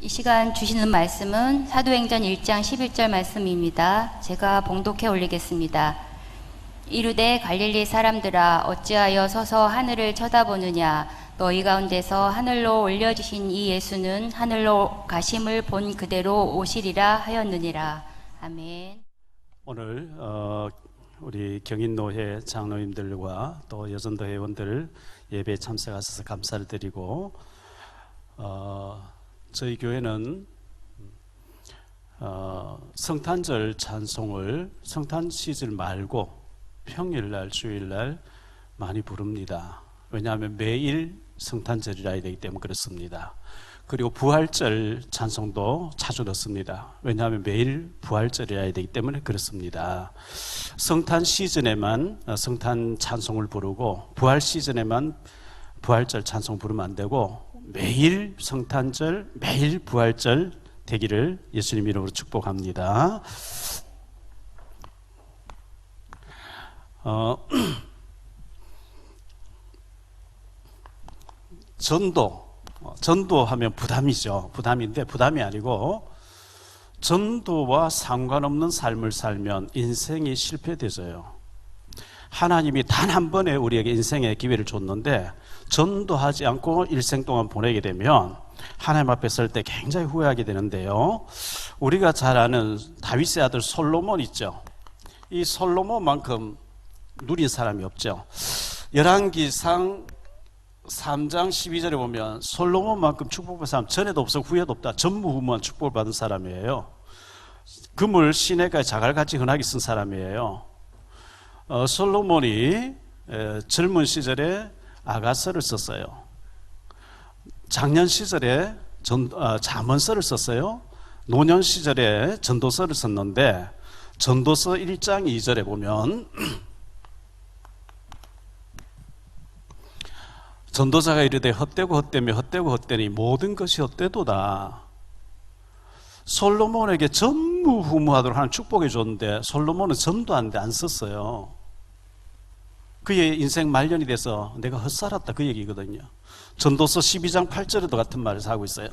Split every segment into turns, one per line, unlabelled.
이 시간 주시는 말씀은 사도행전 1장 11절 말씀입니다. 제가 봉독해 올리겠습니다. 이르되 갈릴리 사람들아 어찌하여 서서 하늘을 쳐다보느냐 너희 가운데서 하늘로 올려주신 이 예수는 하늘로 가심을 본 그대로 오시리라 하였느니라. 아멘.
오늘 우리 경인노회 장로님들과 또 여전도 회원들 예배에 참석하셔서 감사를 드리고 저희 교회는 성탄절 찬송을 성탄 시즌 말고 평일날 주일날 많이 부릅니다. 왜냐하면 매일 성탄절이라 해야 되기 때문에 그렇습니다. 그리고 부활절 찬송도 자주 넣습니다. 왜냐하면 매일 부활절이라 해야 되기 때문에 그렇습니다. 성탄 시즌에만 성탄 찬송을 부르고 부활 시즌에만 부활절 찬송 부르면 안 되고 매일 성탄절, 매일 부활절 되기를 예수님 이름으로 축복합니다. 전도하면 부담이죠. 부담인데 부담이 아니고 전도와 상관없는 삶을 살면 인생이 실패되져요. 하나님이 단 한 번에 우리에게 인생의 기회를 줬는데 전도하지 않고 일생 동안 보내게 되면 하나님 앞에 설 때 굉장히 후회하게 되는데요. 우리가 잘 아는 다윗의 아들 솔로몬 있죠. 이 솔로몬만큼 누린 사람이 없죠. 열왕기상 3장 12절에 보면 솔로몬만큼 축복받은 사람 전에도 없어 후에도 없다. 전무후무한 축복을 받은 사람이에요. 금을 시내가에 자갈같이 흔하게 쓴 사람이에요. 솔로몬이 젊은 시절에 아가서를 썼어요. 장년 시절에 잠언서를 썼어요. 노년 시절에 전도서를 썼는데 전도서 1장 2절에 보면 전도자가 이르되 헛되고 헛되며 헛되고 헛되니 모든 것이 헛되도다. 솔로몬에게 전무후무하도록 하는 축복해 줬는데 솔로몬은 전도하는데 안 썼어요. 그의 인생 말년이 돼서 내가 헛살았다 그 얘기거든요. 전도서 12장 8절에도 같은 말을 하고 있어요.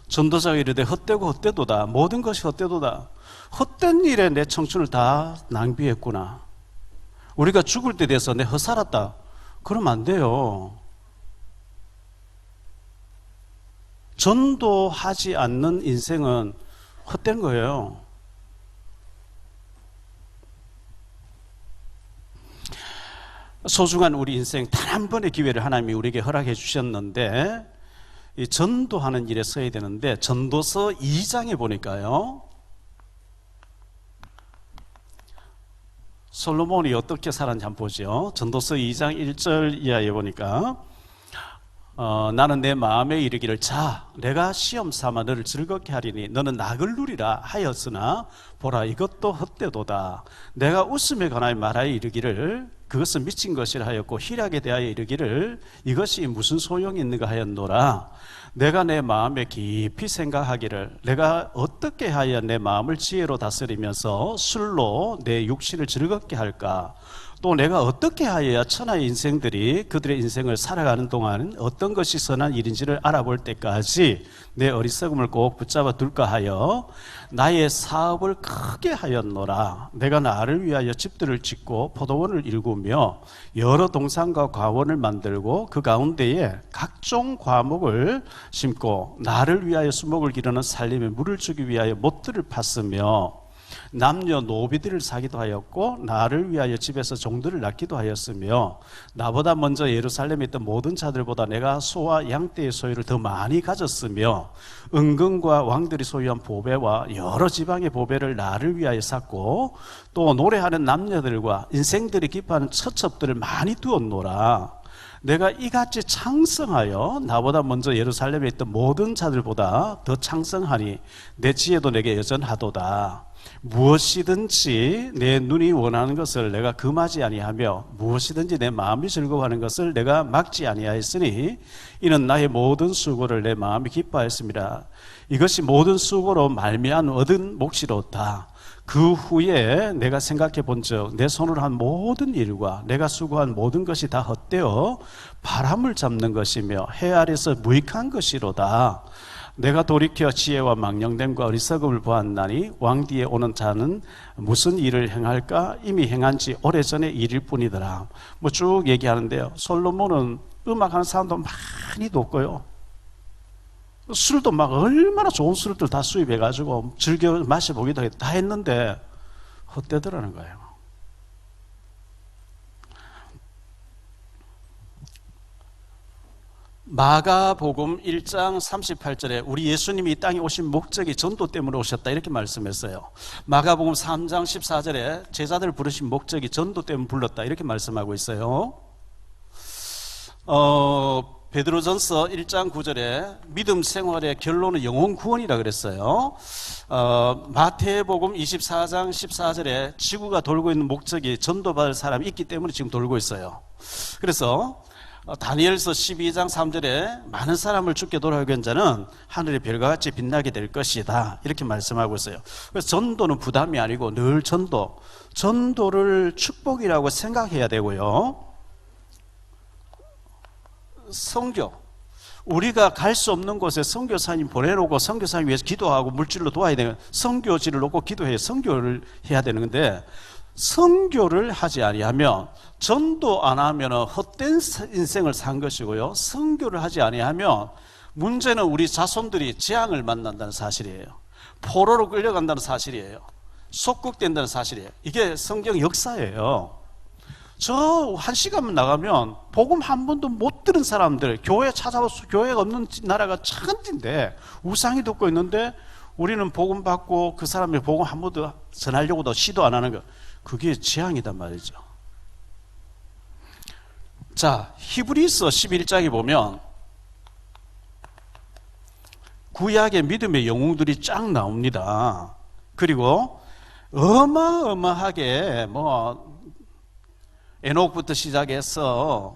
전도자가 이르되 헛되고 헛되도다. 모든 것이 헛되도다. 헛된 일에 내 청춘을 다 낭비했구나. 우리가 죽을 때 돼서 내 헛살았다 그러면 안 돼요. 전도하지 않는 인생은 헛된 거예요. 소중한 우리 인생 단 한 번의 기회를 하나님이 우리에게 허락해 주셨는데 이 전도하는 일에 써야 되는데 전도서 2장에 보니까요 솔로몬이 어떻게 살았는지 한번 보죠. 전도서 2장 1절 이하에 보니까 나는 내 마음에 이르기를 자 내가 시험 삼아 너를 즐겁게 하리니 너는 낙을 누리라 하였으나 보라 이것도 헛되도다. 내가 웃음에 관하여 말하여 이르기를 그것은 미친 것이라 하였고 희락에 대하여 이르기를 이것이 무슨 소용이 있는가 하였노라. 내가 내 마음에 깊이 생각하기를 내가 어떻게 하여 내 마음을 지혜로 다스리면서 술로 내 육신을 즐겁게 할까. 또 내가 어떻게 하여야 천하의 인생들이 그들의 인생을 살아가는 동안 어떤 것이 선한 일인지를 알아볼 때까지 내 어리석음을 꼭 붙잡아 둘까 하여 나의 사업을 크게 하였노라. 내가 나를 위하여 집들을 짓고 포도원을 일구며 여러 동산과 과원을 만들고 그 가운데에 각종 과목을 심고 나를 위하여 수목을 기르는 살림에 물을 주기 위하여 못들을 팠으며 남녀 노비들을 사기도 하였고 나를 위하여 집에서 종들을 낳기도 하였으며 나보다 먼저 예루살렘에 있던 모든 자들보다 내가 소와 양떼의 소유를 더 많이 가졌으며 은근과 왕들이 소유한 보배와 여러 지방의 보배를 나를 위하여 샀고 또 노래하는 남녀들과 인생들이 기뻐하는 처첩들을 많이 두었노라. 내가 이같이 창성하여 나보다 먼저 예루살렘에 있던 모든 자들보다 더 창성하니 내 지혜도 내게 여전하도다. 무엇이든지 내 눈이 원하는 것을 내가 금하지 아니하며 무엇이든지 내 마음이 즐거워하는 것을 내가 막지 아니하였으니 이는 나의 모든 수고를 내 마음이 기뻐하였습니다. 이것이 모든 수고로 말미암아 얻은 몫이로다. 그 후에 내가 생각해 본즉 내 손으로 한 모든 일과 내가 수고한 모든 것이 다 헛되어 바람을 잡는 것이며 해 아래서 무익한 것이로다. 내가 돌이켜 지혜와 망령됨과 어리석음을 보았나니 왕 뒤에 오는 자는 무슨 일을 행할까? 이미 행한 지 오래전의 일일 뿐이더라. 뭐 쭉 얘기하는데요. 솔로몬은 음악하는 사람도 많이 돕고요. 술도 막 얼마나 좋은 술들 다 수입해가지고 즐겨 마셔보기도 했다 했는데 헛되더라는 거예요. 마가복음 1장 38절에 우리 예수님이 이 땅에 오신 목적이 전도 때문에 오셨다 이렇게 말씀했어요. 마가복음 3장 14절에 제자들 부르신 목적이 전도 때문에 불렀다 이렇게 말씀하고 있어요. 베드로전서 1장 9절에 믿음 생활의 결론은 영혼 구원이라 그랬어요. 마태복음 24장 14절에 지구가 돌고 있는 목적이 전도받을 사람이 있기 때문에 지금 돌고 있어요. 그래서 다니엘서 12장 3절에 많은 사람을 죽게 돌아오게 한 자는 하늘의 별과 같이 빛나게 될 것이다 이렇게 말씀하고 있어요. 그래서 전도는 부담이 아니고 늘 전도를 축복이라고 생각해야 되고요. 선교, 우리가 갈 수 없는 곳에 선교사님 보내놓고 선교사님 위해서 기도하고 물질로 도와야 되는 선교지를 놓고 기도해야 선교를 해야 되는 건데 선교를 하지 아니하면 전도 안 하면 헛된 인생을 산 것이고요. 선교를 하지 아니하면 문제는 우리 자손들이 재앙을 만난다는 사실이에요. 포로로 끌려간다는 사실이에요. 속국된다는 사실이에요. 이게 성경 역사예요. 저 한 시간만 나가면 복음 한 번도 못 들은 사람들 교회 찾아와서 교회가 없는 나라가 천지인데 우상이 듣고 있는데 우리는 복음 받고 그 사람의 복음 한 번도 전하려고도 시도 안 하는 거 그게 재앙이단 말이죠. 자, 히브리서 11장에 보면 구약의 믿음의 영웅들이 쫙 나옵니다. 그리고 어마어마하게 에녹부터 시작해서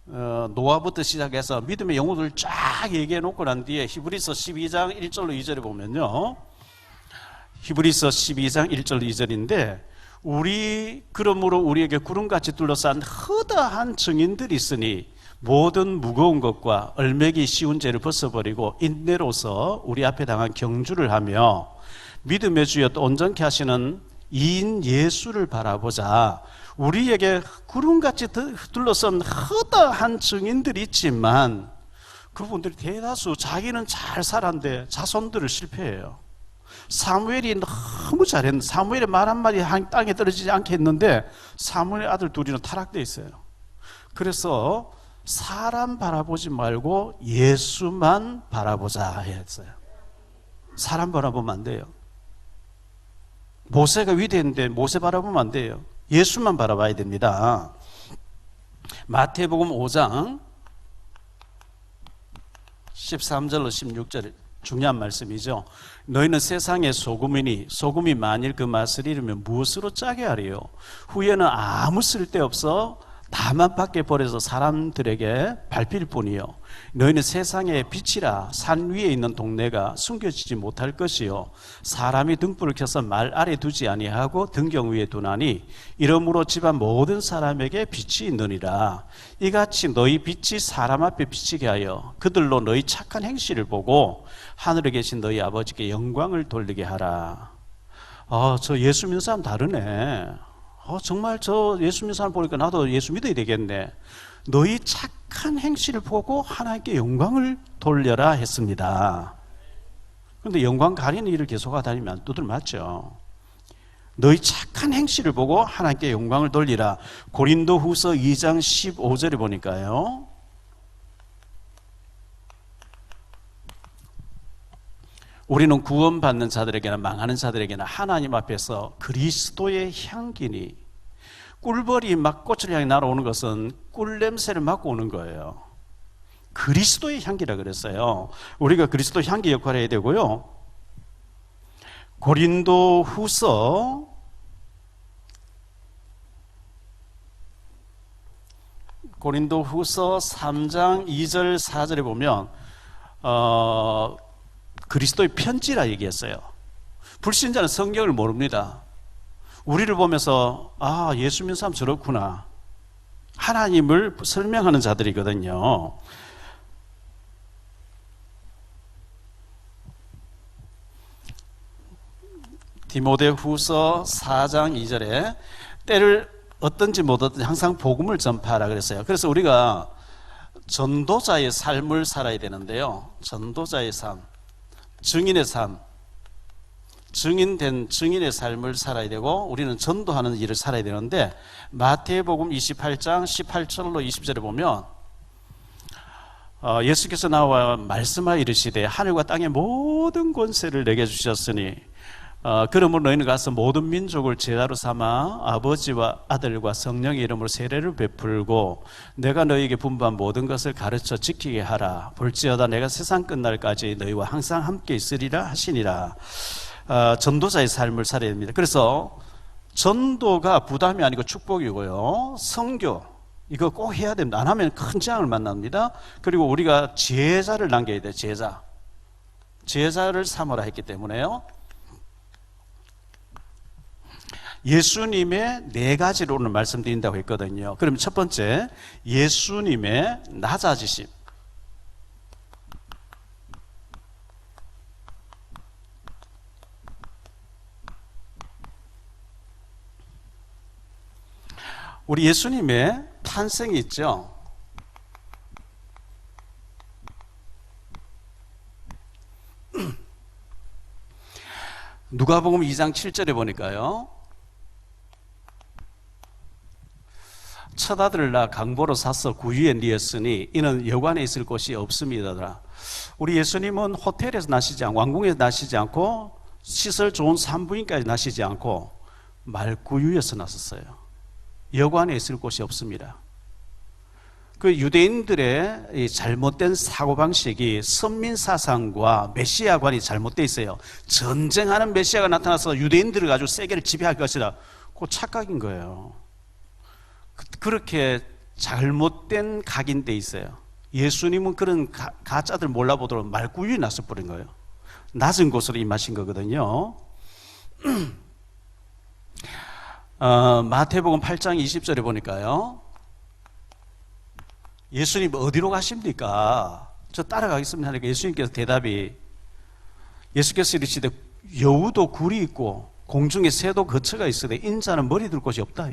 노아부터 시작해서 믿음의 영웅들 쫙 얘기해 놓고 난 뒤에 히브리서 12장 1절로 2절에 보면요. 히브리서 12장 1절 2절인데 그러므로 우리에게 구름같이 둘러싼 허다한 증인들이 있으니 모든 무거운 것과 얼매기 쉬운 죄를 벗어버리고 인내로서 우리 앞에 당한 경주를 하며 믿음의 주여 또 온전케 하시는 이인 예수를 바라보자. 우리에게 구름같이 둘러싼 허다한 증인들이 있지만 그분들이 대다수 자기는 잘 살았는데 자손들을 실패해요. 사무엘이 너무 잘했는데 사무엘의 말 한마디 땅에 떨어지지 않게 했는데 사무엘의 아들 둘이는 타락되어 있어요. 그래서 사람 바라보지 말고 예수만 바라보자 했어요. 사람 바라보면 안 돼요. 모세가 위대했는데 모세 바라보면 안 돼요. 예수만 바라봐야 됩니다. 마태복음 5장 13절로 16절 중요한 말씀이죠. 너희는 세상의 소금이니 소금이 만일 그 맛을 잃으면 무엇으로 짜게 하리요? 후에는 아무 쓸데없어 다만 밖에 버려서 사람들에게 밟힐 뿐이요. 너희는 세상의 빛이라 산 위에 있는 동네가 숨겨지지 못할 것이요. 사람이 등불을 켜서 말 아래 두지 아니하고 등경 위에 두나니 이러므로 집안 모든 사람에게 빛이 있느니라. 이같이 너희 빛이 사람 앞에 비치게 하여 그들로 너희 착한 행실을 보고 하늘에 계신 너희 아버지께 영광을 돌리게 하라. 저 예수 믿는 사람 다르네. 정말 저 예수 믿는 사람 보니까 나도 예수 믿어야 되겠네. 너희 착한 행실을 보고 하나님께 영광을 돌려라 했습니다. 그런데 영광 가리는 일을 계속하다 다니면 두들 맞죠. 너희 착한 행실을 보고 하나님께 영광을 돌리라. 고린도후서 2장 15절에 보니까요. 우리는 구원받는 자들에게나 망하는 자들에게나 하나님 앞에서 그리스도의 향기니 꿀벌이 막 꽃을 향해 날아오는 것은 꿀 냄새를 맡고 오는 거예요. 그리스도의 향기라 그랬어요. 우리가 그리스도 향기 역할을 해야 되고요. 고린도 후서 3장 2절 4절에 보면 그리스도의 편지라 얘기했어요. 불신자는 성경을 모릅니다. 우리를 보면서 예수 믿는 사람 저렇구나, 하나님을 설명하는 자들이거든요. 디모데후서 4장 2절에 때를 어떤지 못 어떤지 항상 복음을 전파하라 그랬어요. 그래서 우리가 전도자의 삶을 살아야 되는데요. 전도자의 삶, 증인의 삶, 증인된 증인의 삶을 살아야 되고 우리는 전도하는 일을 살아야 되는데, 마태복음 28장 18절로 20절에 보면 예수께서 나와 말씀하여 이르시되 하늘과 땅의 모든 권세를 내게 주셨으니 그러므로 너희는 가서 모든 민족을 제자로 삼아 아버지와 아들과 성령의 이름으로 세례를 베풀고 내가 너희에게 분부한 모든 것을 가르쳐 지키게 하라. 볼지어다 내가 세상 끝날까지 너희와 항상 함께 있으리라 하시니라. 전도자의 삶을 살아야 됩니다. 그래서 전도가 부담이 아니고 축복이고요. 선교 이거 꼭 해야 됩니다. 안 하면 큰 재앙을 만납니다. 그리고 우리가 제자를 남겨야 돼요. 제자를 삼으라 했기 때문에요. 예수님의 4가지로 오늘 말씀드린다고 했거든요. 그럼 첫 번째, 예수님의 낮아지심. 우리 예수님의 탄생이 있죠. 누가복음 2장 7절에 보니까요, 첫 아들을 낳아 강보로 사서 구유에 뉘었으니 이는 여관에 있을 곳이 없음이더라. 우리 예수님은 호텔에서 나시지 않고 왕궁에서 나시지 않고 시설 좋은 산부인까지 나시지 않고 말구유에서 나섰어요. 여관에 있을 곳이 없습니다. 그 유대인들의 이 잘못된 사고방식이 선민사상과 메시아관이 잘못되어 있어요. 전쟁하는 메시아가 나타나서 유대인들을 아주 세계를 지배할 것이다. 그거 착각인 거예요. 그렇게 잘못된 각인돼 있어요. 예수님은 그런 가짜들 몰라보도록 말구유에 나서버린 거예요. 낮은 곳으로 임하신 거거든요. 마태복음 8장 20절에 보니까요, 예수님 어디로 가십니까? 저 따라가겠습니다 하니까 예수님께서 대답이, 예수께서 이르시되 여우도 굴이 있고 공중에 새도 거처가 있으되 인자는 머리 둘 곳이 없다.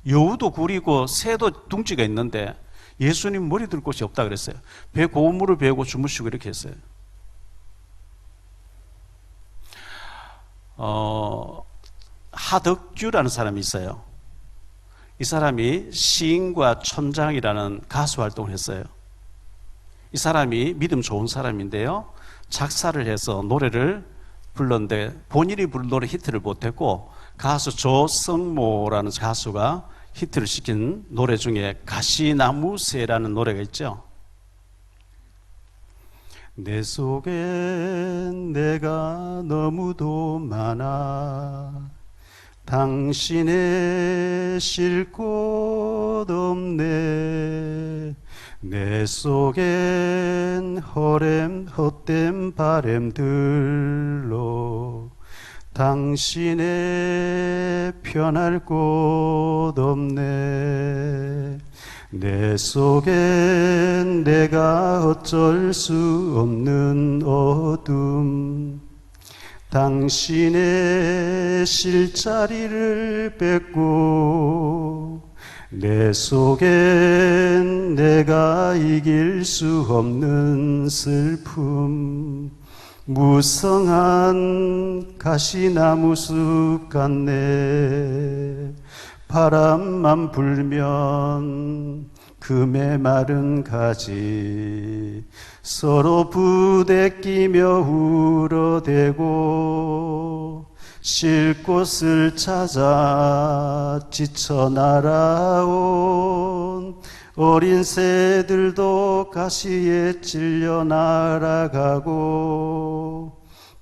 여우도 굴이 있고 새도 둥지가 있는데 예수님 머리 둘 곳이 없다 그랬어요. 배 고물을 베고 주무시고 이렇게 했어요. 하덕규라는 사람이 있어요. 이 사람이 시인과 촌장이라는 가수 활동을 했어요. 이 사람이 믿음 좋은 사람인데요, 작사를 해서 노래를 불렀는데 본인이 부른 노래 히트를 못했고 가수 조성모라는 가수가 히트를 시킨 노래 중에 가시나무새라는 노래가 있죠. 내 속엔 내가 너무도 많아 당신의 쉴 곳 없네. 내 속엔 헛된 바램들로 당신의 편할 곳 없네. 내 속엔 내가 어쩔 수 없는 어둠, 당신의 쉴 자리를 뺏고 내 속엔 내가 이길 수 없는 슬픔, 무성한 가시나무 숲 같네. 바람만 불면 그 메마른 가지 서로 부대끼며 울어대고 쉴 곳을 찾아 지쳐 날아온 어린 새들도 가시에 찔려 날아가고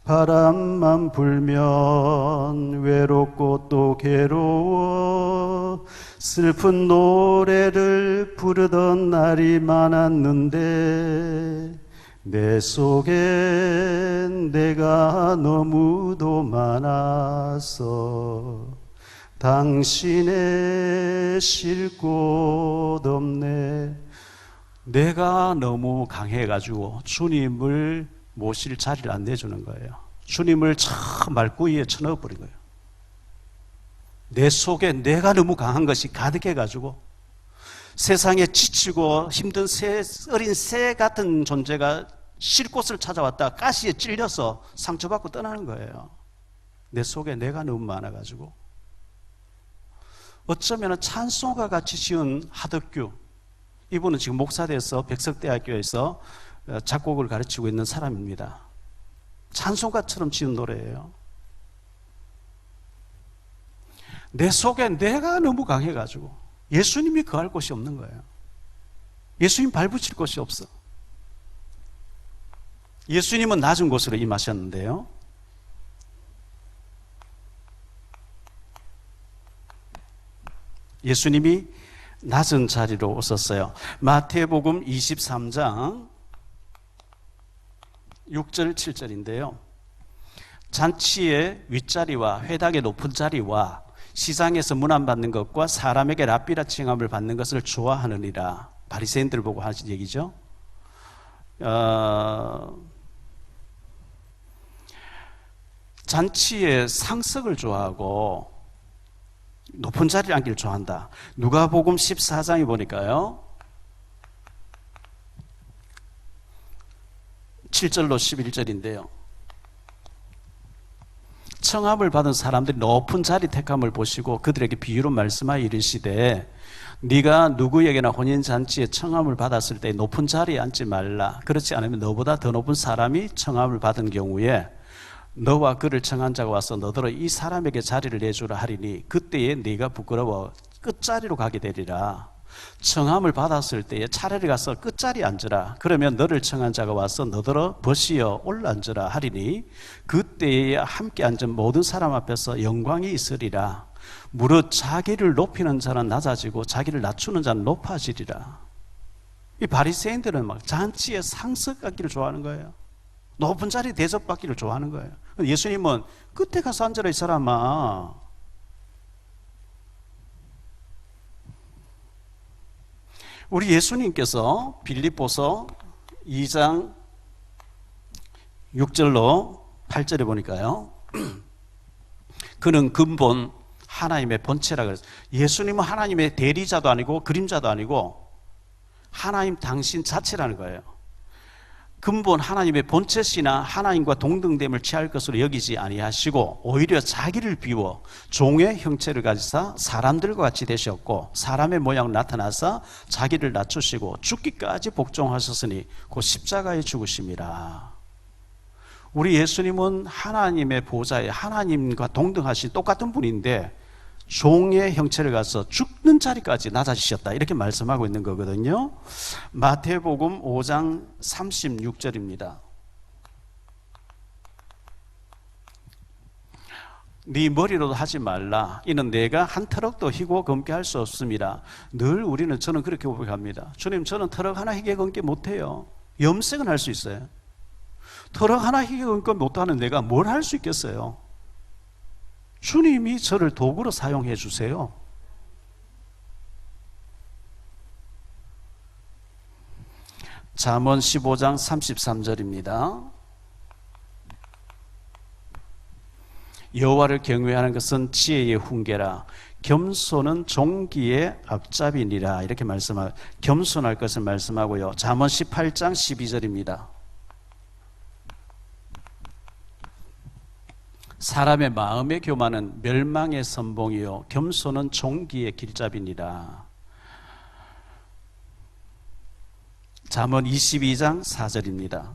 바람만 불면 외롭고 또 괴로워 슬픈 노래를 부르던 날이 많았는데 내 속엔 내가 너무도 많아서 당신의 쉴 곳 없네. 내가 너무 강해가지고 주님을 모실 자리를 안 내주는 거예요. 주님을 저 말구이에 쳐넣어버린 거예요. 내 속에 내가 너무 강한 것이 가득해가지고 세상에 지치고 힘든 어린 새 같은 존재가 쉴 곳을 찾아왔다 가시에 찔려서 상처받고 떠나는 거예요. 내 속에 내가 너무 많아가지고. 어쩌면 찬송가 같이 지은 하덕규, 이분은 지금 목사돼서 백석대학교에서 작곡을 가르치고 있는 사람입니다. 찬송가처럼 지은 노래예요. 내 속에 내가 너무 강해가지고 예수님이 거할 곳이 없는 거예요. 예수님 발붙일 곳이 없어. 예수님은 낮은 곳으로 임하셨는데요, 예수님이 낮은 자리로 오셨어요. 마태복음 23장 6절 7절인데요 잔치의 윗자리와 회당의 높은 자리와 시장에서 문안 받는 것과 사람에게 랍비라 칭함을 받는 것을 좋아하느니라. 바리새인들 보고 하신 얘기죠. 잔치의 상석을 좋아하고 높은 자리를 앉기를 좋아한다. 누가복음 14장에 보니까요 7절로 11절인데요 청함을 받은 사람들이 높은 자리 택함을 보시고 그들에게 비유로 말씀하여 이르시되 네가 누구에게나 혼인잔치에 청함을 받았을 때 높은 자리에 앉지 말라. 그렇지 않으면 너보다 더 높은 사람이 청함을 받은 경우에 너와 그를 청한 자가 와서 너더러 이 사람에게 자리를 내주라 하리니 그때에 네가 부끄러워 끝자리로 가게 되리라. 청함을 받았을 때에 차라리 가서 끝자리에 앉으라. 그러면 너를 청한 자가 와서 너더러 벗이어 올라앉으라 하리니 그때에 함께 앉은 모든 사람 앞에서 영광이 있으리라. 무릇 자기를 높이는 자는 낮아지고 자기를 낮추는 자는 높아지리라. 이 바리새인들은 막 잔치에 상석 갖기를 좋아하는 거예요. 높은 자리 대접받기를 좋아하는 거예요. 예수님은 끝에 가서 앉아라 이 사람아. 우리 예수님께서 빌립보서 2장 6절로 8절에 보니까요 그는 근본 하나님의 본체라 그랬어요. 예수님은 하나님의 대리자도 아니고 그림자도 아니고 하나님 당신 자체라는 거예요. 근본 하나님의 본체시나 하나님과 동등됨을 취할 것으로 여기지 아니하시고 오히려 자기를 비워 종의 형체를 가지사 사람들과 같이 되셨고 사람의 모양으로 나타나사 자기를 낮추시고 죽기까지 복종하셨으니 곧 십자가에 죽으심이라. 우리 예수님은 하나님의 보좌에 하나님과 동등하신 똑같은 분인데 종의 형체를 가서 죽는 자리까지 낮아지셨다 이렇게 말씀하고 있는 거거든요. 마태복음 5장 36절입니다. 네 머리로도 하지 말라. 이는 내가 한 터럭도 희고 검게 할 수 없습니다. 늘 저는 그렇게 고백합니다. 주님, 저는 터럭 하나 희게 검게 못해요. 염색은 할 수 있어요. 터럭 하나 희게 검게 못하는 내가 뭘 할 수 있겠어요? 주님이 저를 도구로 사용해 주세요. 잠언 15장 33절입니다. 여호와를 경외하는 것은 지혜의 훈계라. 겸손은 종기의 앞잡이니라. 이렇게 말씀하고 겸손할 것을 말씀하고요. 잠언 18장 12절입니다. 사람의 마음의 교만은 멸망의 선봉이요 겸손은 종기의 길잡이니라. 잠언 22장 4절입니다.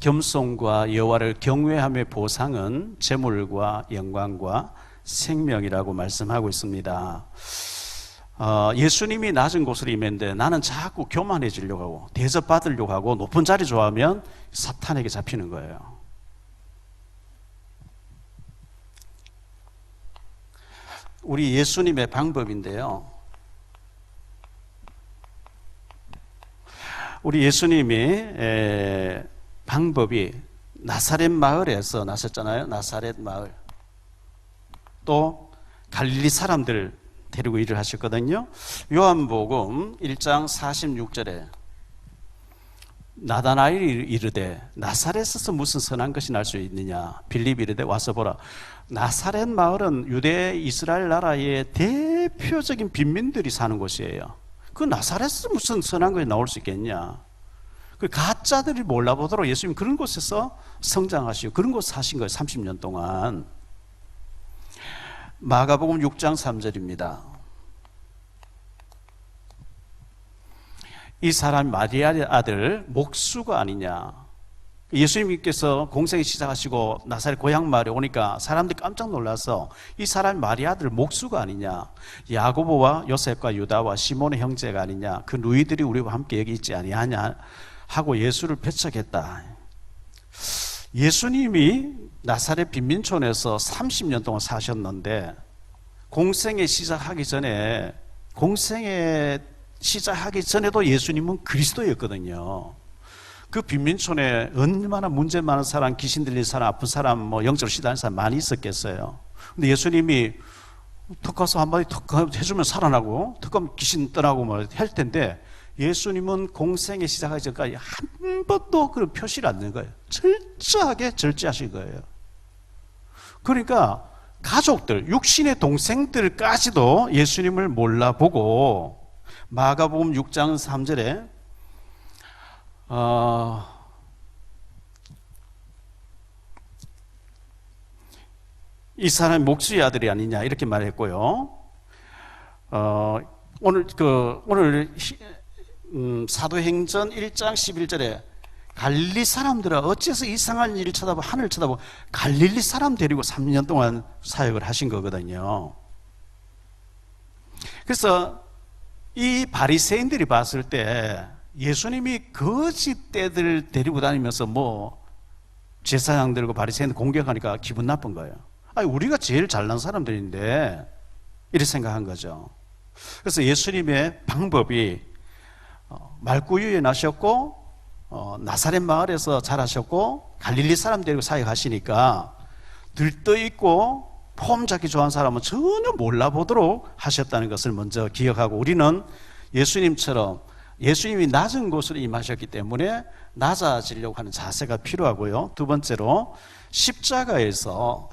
겸손과 여호와를 경외함의 보상은 재물과 영광과 생명이라고 말씀하고 있습니다. 예수님이 낮은 곳으로 임했는데 나는 자꾸 교만해지려고 하고 대접받으려고 하고 높은 자리 좋아하면 사탄에게 잡히는 거예요. 우리 예수님의 방법인데요. 우리 예수님이 방법이 나사렛 마을에서 나섰잖아요. 나사렛 마을. 또 갈릴리 사람들 데리고 일을 하셨거든요. 요한복음 1장 46절에 나다나엘이 이르되 나사렛에서 무슨 선한 것이 날 수 있느냐. 빌립이 이르되 와서 보라. 나사렛 마을은 유대 이스라엘 나라의 대표적인 빈민들이 사는 곳이에요. 그 나사렛에서 무슨 선한 것이 나올 수 있겠냐. 그 가짜들이 몰라보도록 예수님 그런 곳에서 성장하시고 그런 곳 사신 거예요. 30년 동안. 마가복음 6장 3절입니다. 이 사람이 마리아의 아들 목수가 아니냐. 예수님께서 공생을 시작하시고 나사렛 고향 마을에 오니까 사람들이 깜짝 놀라서 이 사람이 마리아 아들 목수가 아니냐, 야고보와 요셉과 유다와 시몬의 형제가 아니냐, 그 누이들이 우리와 함께 여기 있지 아니하냐 하고 예수를 배척했다. 예수님이 나사렛 빈민촌에서 30년 동안 사셨는데 공생에 시작하기 전에도 예수님은 그리스도였거든요. 그 빈민촌에 얼마나 문제 많은 사람, 귀신 들린 사람, 아픈 사람, 영적으로 시달린 사람 많이 있었겠어요. 근데 예수님이 턱 가서 한마디 턱 해주면 살아나고 턱 가면 귀신 떠나고 할 텐데 예수님은 공생에 시작하기 전까지 한 번도 그런 표시를 안 낸 거예요. 철저하게 절제하신 거예요. 그러니까 가족들, 육신의 동생들까지도 예수님을 몰라보고 마가복음 6장 3절에 이 사람이 목수의 아들이 아니냐 이렇게 말했고요. 오늘 사도행전 1장 11절에 갈릴리 사람들아 어째서 이상한 일을 쳐다보고 하늘을 쳐다보고 갈릴리 사람 데리고 3년 동안 사역을 하신 거거든요. 그래서 이 바리새인들이 봤을 때 예수님이 거짓 떼들 데리고 다니면서 제사장 들고 바리새인들 공격하니까 기분 나쁜 거예요. 아니 우리가 제일 잘난 사람들인데 이렇게 생각한 거죠. 그래서 예수님의 방법이 말구유에 나셨고 나사렛 마을에서 자라셨고 갈릴리 사람 데리고 사역하시니까 들떠있고 폼 잡기 좋아하는 사람은 전혀 몰라보도록 하셨다는 것을 먼저 기억하고 우리는 예수님처럼 예수님이 낮은 곳으로 임하셨기 때문에 낮아지려고 하는 자세가 필요하고요. 두 번째로 십자가에서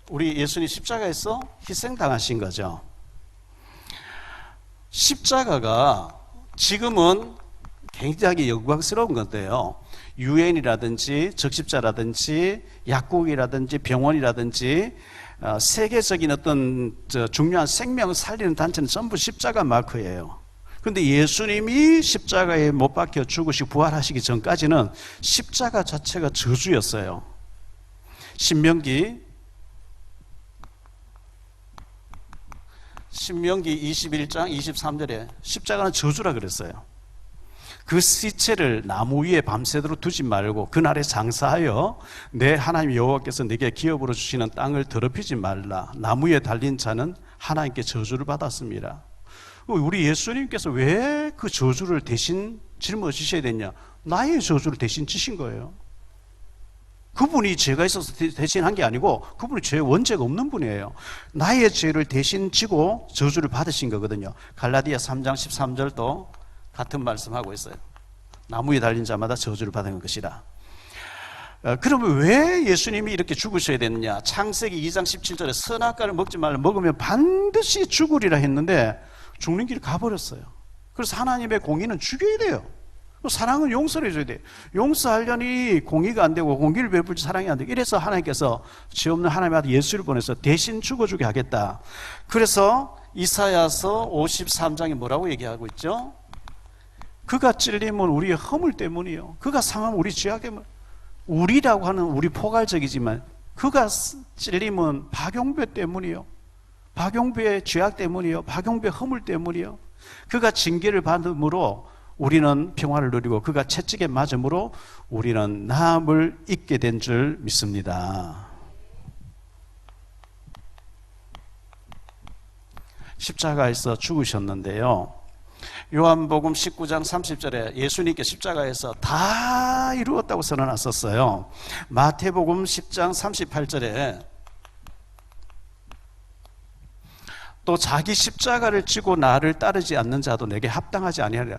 우리 예수님 십자가에서 희생당하신 거죠. 십자가가 지금은 굉장히 영광스러운 건데요. 유엔이라든지 적십자라든지 약국이라든지 병원이라든지 세계적인 어떤 중요한 생명을 살리는 단체는 전부 십자가 마크예요. 그런데 예수님이 십자가에 못 박혀 죽으시고 부활하시기 전까지는 십자가 자체가 저주였어요. 신명기 21장 23절에 십자가는 저주라 그랬어요. 그 시체를 나무 위에 밤새도록 두지 말고 그날에 장사하여 내 하나님 여호와께서 내게 기업으로 주시는 땅을 더럽히지 말라. 나무 위에 달린 자는 하나님께 저주를 받았습니다. 우리 예수님께서 왜 그 저주를 대신 짊어지셔야 됐냐? 나의 저주를 대신 지신 거예요. 그분이 죄가 있어서 대신한 게 아니고 그분이 죄 원죄가 없는 분이에요. 나의 죄를 대신 지고 저주를 받으신 거거든요. 갈라디아 3장 13절도 같은 말씀하고 있어요. 나무 위에 달린 자마다 저주를 받은 것이라. 그러면 왜 예수님이 이렇게 죽으셔야 되느냐? 창세기 2장 17절에 선악과를 먹지 말라. 먹으면 반드시 죽으리라 했는데 죽는 길을 가버렸어요. 그래서 하나님의 공의는 죽여야 돼요. 사랑은 용서를 해줘야 돼요. 용서하려니 공의가 안 되고 공의를 베풀지 사랑이 안 되고 이래서 하나님께서 죄 없는 하나님의 아들 예수를 보내서 대신 죽어주게 하겠다. 그래서 이사야서 53장에 뭐라고 얘기하고 있죠? 그가 찔림은 우리의 허물 때문이요. 그가 상함은 우리 죄악의 우리라고 하는 우리 포괄적이지만 그가 찔림은 박용배 때문이요. 박용배의 죄악 때문이요. 박용배의 허물 때문이요. 그가 징계를 받음으로 우리는 평화를 누리고 그가 채찍에 맞음으로 우리는 나음을 잊게 된 줄 믿습니다. 십자가에서 죽으셨는데요. 요한복음 19장 30절에 예수님께 십자가에서 다 이루었다고 선언하셨어요. 마태복음 10장 38절에 또 자기 십자가를 지고 나를 따르지 않는 자도 내게 합당하지 아니하리라.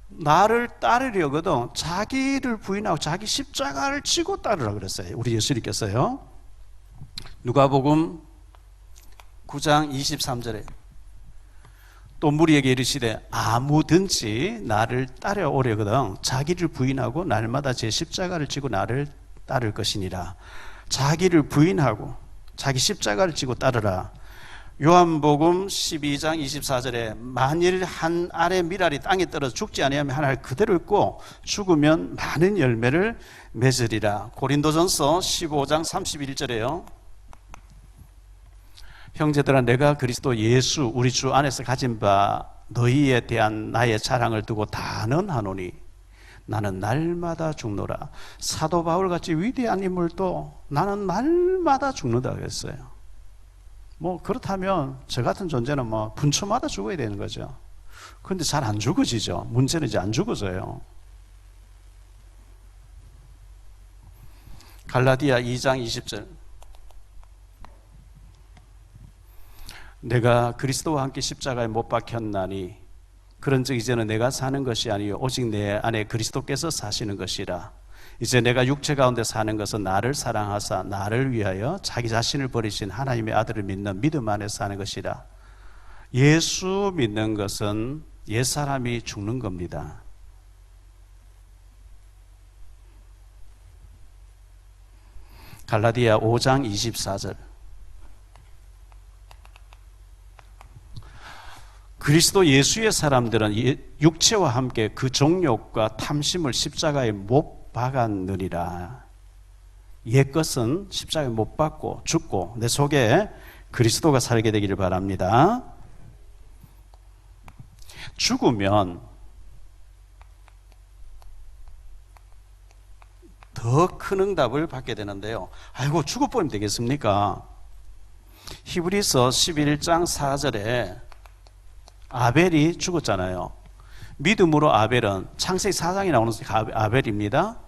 나를 따르려거든 자기를 부인하고 자기 십자가를 지고 따르라 그랬어요. 우리 예수님께서요. 누가복음 9장 23절에 또 무리에게 이르시되 아무든지 나를 따라오려거든 자기를 부인하고 날마다 제 십자가를 지고 나를 따를 것이니라. 자기를 부인하고 자기 십자가를 지고 따르라. 요한복음 12장 24절에 만일 한 알의 밀알이 땅에 떨어져 죽지 아니하면 한 알 그대로 있고 죽으면 많은 열매를 맺으리라. 고린도전서 15장 31절에요. 형제들아 내가 그리스도 예수 우리 주 안에서 가진 바 너희에 대한 나의 자랑을 두고 단언하노니 나는 날마다 죽노라. 사도 바울같이 위대한 인물도 나는 날마다 죽는다 그랬어요. 뭐 그렇다면 저 같은 존재는 뭐 분초마다 죽어야 되는 거죠. 그런데 잘 안 죽어지죠. 문제는 이제 안 죽어져요. 갈라디아 2장 20절 내가 그리스도와 함께 십자가에 못 박혔나니 그런즉 이제는 내가 사는 것이 아니요 오직 내 안에 그리스도께서 사시는 것이라. 이제 내가 육체 가운데 사는 것은 나를 사랑하사 나를 위하여 자기 자신을 버리신 하나님의 아들을 믿는 믿음 안에서 사는 것이라. 예수 믿는 것은 옛사람이 죽는 겁니다. 갈라디아 5장 24절 그리스도 예수의 사람들은 육체와 함께 그 정욕과 탐심을 십자가에 못 박았느니라. 옛것은 십자가에 못 박고 죽고 내 속에 그리스도가 살게 되기를 바랍니다. 죽으면 더 큰 응답을 받게 되는데요. 아이고 죽어버리면 되겠습니까? 히브리서 11장 4절에 아벨이 죽었잖아요. 믿음으로 아벨은 창세기 4장에 나오는 아벨입니다.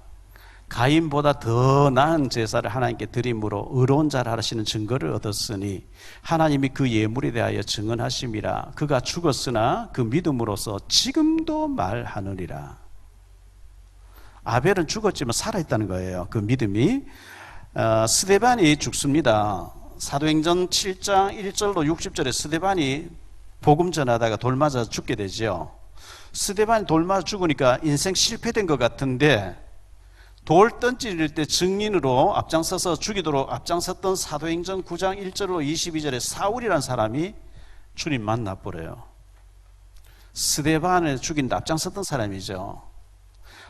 가인보다 더 나은 제사를 하나님께 드림으로 의로운 자를 하시는 증거를 얻었으니 하나님이 그 예물에 대하여 증언하심이라. 그가 죽었으나 그 믿음으로서 지금도 말하느니라. 아벨은 죽었지만 살아있다는 거예요. 그 믿음이. 스데반이 죽습니다. 사도행전 7장 1절로 60절에 스데반이 복음 전하다가 돌 맞아 죽게 되죠. 스데반이 돌 맞아 죽으니까 인생 실패된 것 같은데 돌 던질 때 증인으로 앞장서서 죽이도록 앞장섰던 사도행전 9장 1절로 22절에 사울이라는 사람이 주님 만나버려요. 스데반을 죽인 앞장섰던 사람이죠.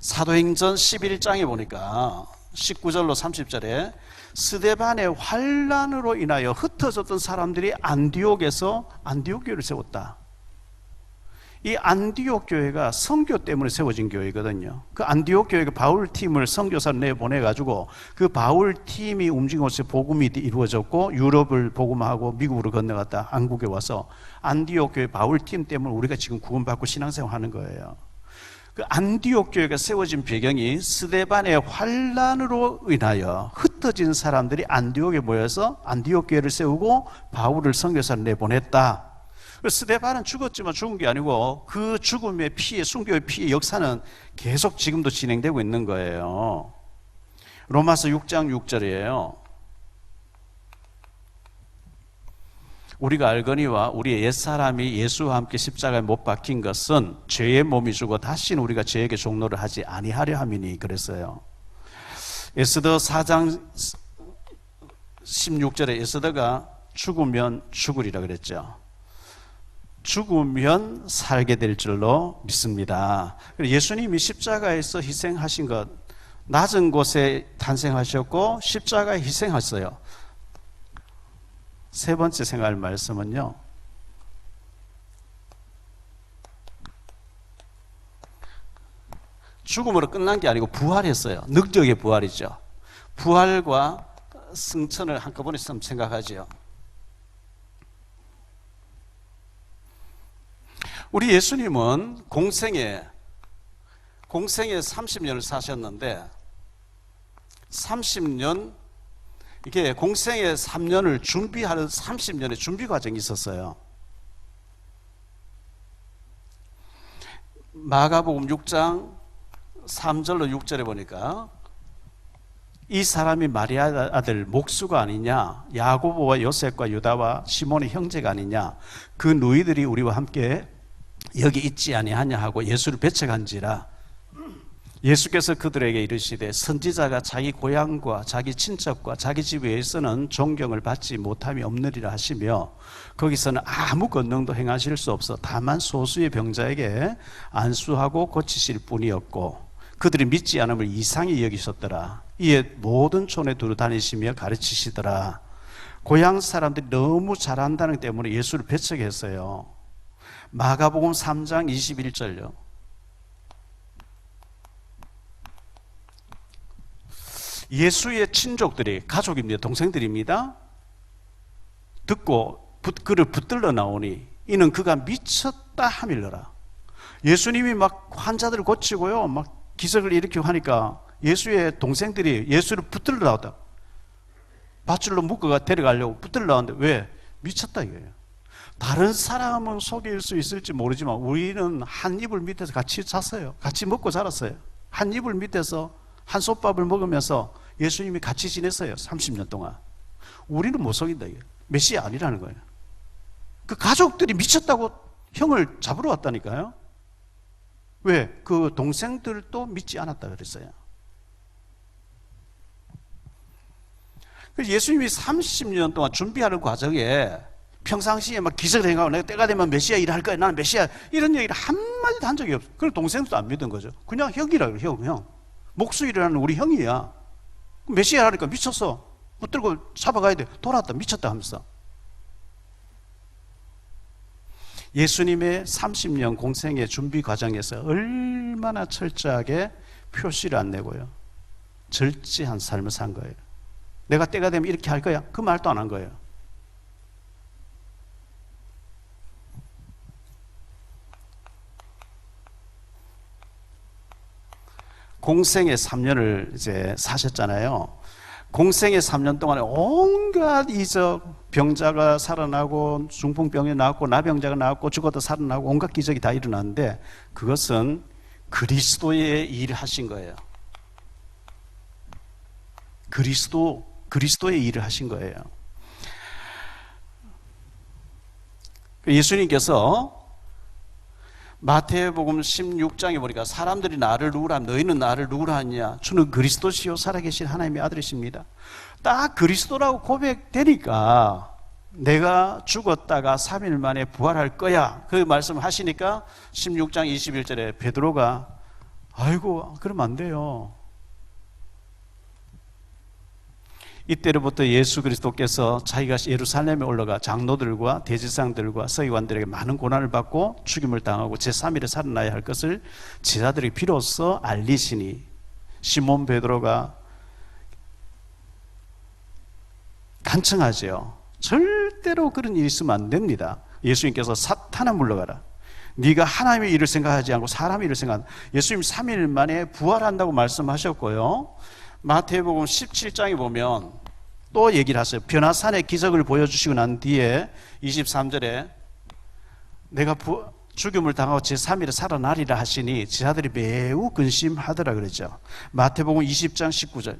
사도행전 11장에 보니까 19절로 30절에 스데반의 환난으로 인하여 흩어졌던 사람들이 안디옥에서 안디옥 교회를 세웠다. 이 안디옥 교회가 선교 때문에 세워진 교회거든요. 그 안디옥 교회가 바울 팀을 선교사를 내보내가지고 그 바울 팀이 움직임으로써 복음이 이루어졌고 유럽을 복음하고 미국으로 건너갔다 한국에 와서 안디옥 교회 바울 팀 때문에 우리가 지금 구원받고 신앙생활 하는 거예요. 그 안디옥 교회가 세워진 배경이 스데반의 환난으로 인하여 흩어진 사람들이 안디옥에 모여서 안디옥 교회를 세우고 바울을 선교사를 내보냈다. 스데반은 죽었지만 죽은 게 아니고 그 죽음의 피해, 순교의 피해 역사는 계속 지금도 진행되고 있는 거예요. 로마서 6장 6절이에요. 우리가 알거니와 우리의 옛사람이 예수와 함께 십자가에 못 박힌 것은 죄의 몸이 주고 다시는 우리가 죄에게 종노를 하지 아니하려 함이니 그랬어요. 에스더 4장 16절에 에스더가 죽으면 죽으리라 그랬죠. 죽으면 살게 될 줄로 믿습니다. 예수님이 십자가에서 희생하신 것, 낮은 곳에 탄생하셨고 십자가에 희생하셨어요. 세 번째 생각할 말씀은요, 죽음으로 끝난 게 아니고 부활했어요. 능력의 부활이죠. 부활과 승천을 한꺼번에 생각하죠. 우리 예수님은 공생에 30년을 사셨는데 30년, 이게 공생의 3년을 준비하는 30년의 준비 과정이 있었어요. 마가복음 6장 3절로 6절에 보니까 이 사람이 마리아 아들 목수가 아니냐, 야고보와 요셉과 유다와 시몬의 형제가 아니냐, 그 누이들이 우리와 함께 여기 있지 아니하냐 하고 예수를 배척한지라. 예수께서 그들에게 이르시되 선지자가 자기 고향과 자기 친척과 자기 집 외에서는 존경을 받지 못함이 없느리라 하시며, 거기서는 아무 권능도 행하실 수 없어 다만 소수의 병자에게 안수하고 고치실 뿐이었고 그들이 믿지 않음을 이상히 여기셨더라. 이에 모든 촌에 두루 다니시며 가르치시더라. 고향 사람들이 너무 잘한다는 것 때문에 예수를 배척했어요. 마가복음 3장 21절요. 예수의 친족들이, 가족입니다. 동생들입니다. 듣고 그를 붙들러 나오니 이는 그가 미쳤다 하밀러라. 예수님이 막 환자들을 고치고요, 막 기적을 일으키고 하니까 예수의 동생들이 예수를 붙들러 나왔다. 밧줄로 묶어가 데려가려고 붙들러 나왔는데 왜? 미쳤다 이거예요. 다른 사람은 속일 수 있을지 모르지만 우리는 한 이불 밑에서 같이 잤어요. 같이 먹고 자랐어요. 한 이불 밑에서 한솥밥을 먹으면서 예수님이 같이 지냈어요. 30년 동안. 우리는 못 속인다 이거예요. 메시아 아니라는 거예요. 그 가족들이 미쳤다고 형을 잡으러 왔다니까요. 왜? 그 동생들도 믿지 않았다 그랬어요. 예수님이 30년 동안 준비하는 과정에 평상시에 막 기적을 행하고 내가 때가 되면 메시아 일을 할 거야, 나는 메시아, 이런 얘기를 한마디도 한 적이 없어요. 그걸 동생도 안 믿은 거죠. 그냥 형이라 그래요. 형. 목수 일을 하는 우리 형이야. 메시아 하니까 미쳤어. 붙들고 잡아가야 돼. 돌아왔다. 미쳤다 하면서. 예수님의 30년 공생의 준비 과정에서 얼마나 철저하게 표시를 안 내고요, 절제한 삶을 산 거예요. 내가 때가 되면 이렇게 할 거야, 그 말도 안 한 거예요. 공생의 3년을 이제 사셨잖아요. 공생의 3년 동안에 온갖 이적, 병자가 살아나고 중풍병이 나왔고 나병자가 나왔고 죽어도 살아나고 온갖 기적이 다 일어났는데 그것은 그리스도의 일을 하신 거예요. 그리스도의 일을 하신 거예요. 예수님께서 마태복음 16장에 보니까 사람들이 나를 누구라 하면 너희는 나를 누구라 하냐, 주는 그리스도시요 살아계신 하나님의 아들이십니다. 딱 그리스도라고 고백되니까 내가 죽었다가 3일 만에 부활할 거야, 그 말씀을 하시니까 16장 21절에 베드로가 아이고 그러면 안 돼요. 이때로부터 예수 그리스도께서 자기가 예루살렘에 올라가 장로들과 대제사장들과 서기관들에게 많은 고난을 받고 죽임을 당하고 제3일에 살아나야 할 것을 제자들이 비로소 알리시니 시몬 베드로가 간청하죠. 절대로 그런 일이 있으면 안 됩니다. 예수님께서 사탄아 물러가라. 네가 하나님의 일을 생각하지 않고 사람의 일을 생각한다. 예수님 3일 만에 부활한다고 말씀하셨고요. 마태복음 17장에 보면 또 얘기를 하세요. 변화산의 기적을 보여주시고 난 뒤에 23절에 내가 죽임을 당하고 제3일에 살아나리라 하시니 제자들이 매우 근심하더라 그러죠. 마태복음 20장 19절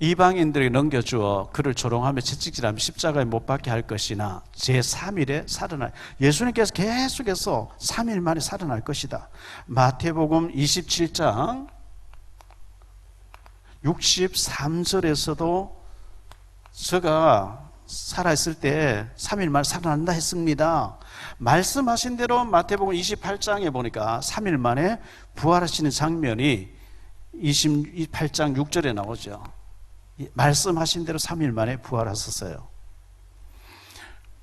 이방인들에게 넘겨주어 그를 조롱하며 채찍질하며 십자가에 못 박게 할 것이나 제3일에 살아날, 예수님께서 계속해서 3일 만에 살아날 것이다. 마태복음 27장 63절에서도 제가 살아있을 때 3일 만에 살아난다 했습니다. 말씀하신 대로 마태복음 28장에 보니까 3일 만에 부활하시는 장면이 28장 6절에 나오죠. 말씀하신 대로 3일 만에 부활하셨어요.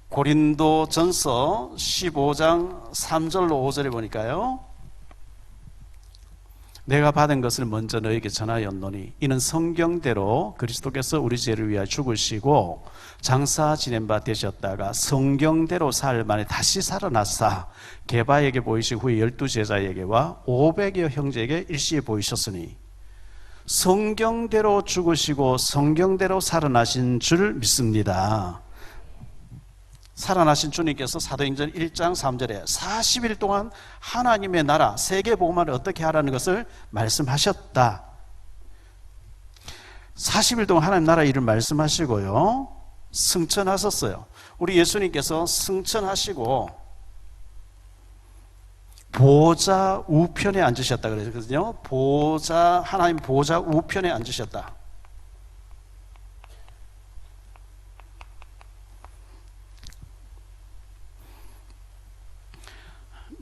고린도 전서 15장 3절로 5절에 보니까요, 내가 받은 것을 먼저 너에게 전하였노니 이는 성경대로 그리스도께서 우리 죄를 위하여 죽으시고 장사 지낸 바 되셨다가 성경대로 사흘 만에 다시 살아나사 게바에게 보이시고 후에 12제자에게와 500여 형제에게 일시에 보이셨으니 성경대로 죽으시고 성경대로 살아나신 줄 믿습니다. 살아나신 주님께서 사도행전 1장 3절에 40일 동안 하나님의 나라 세계복음화를 어떻게 하라는 것을 말씀하셨다. 40일 동안 하나님 나라 일을 말씀하시고요, 승천하셨어요. 우리 예수님께서 승천하시고 보좌 우편에 앉으셨다 그랬거든요. 하나님 보좌 우편에 앉으셨다.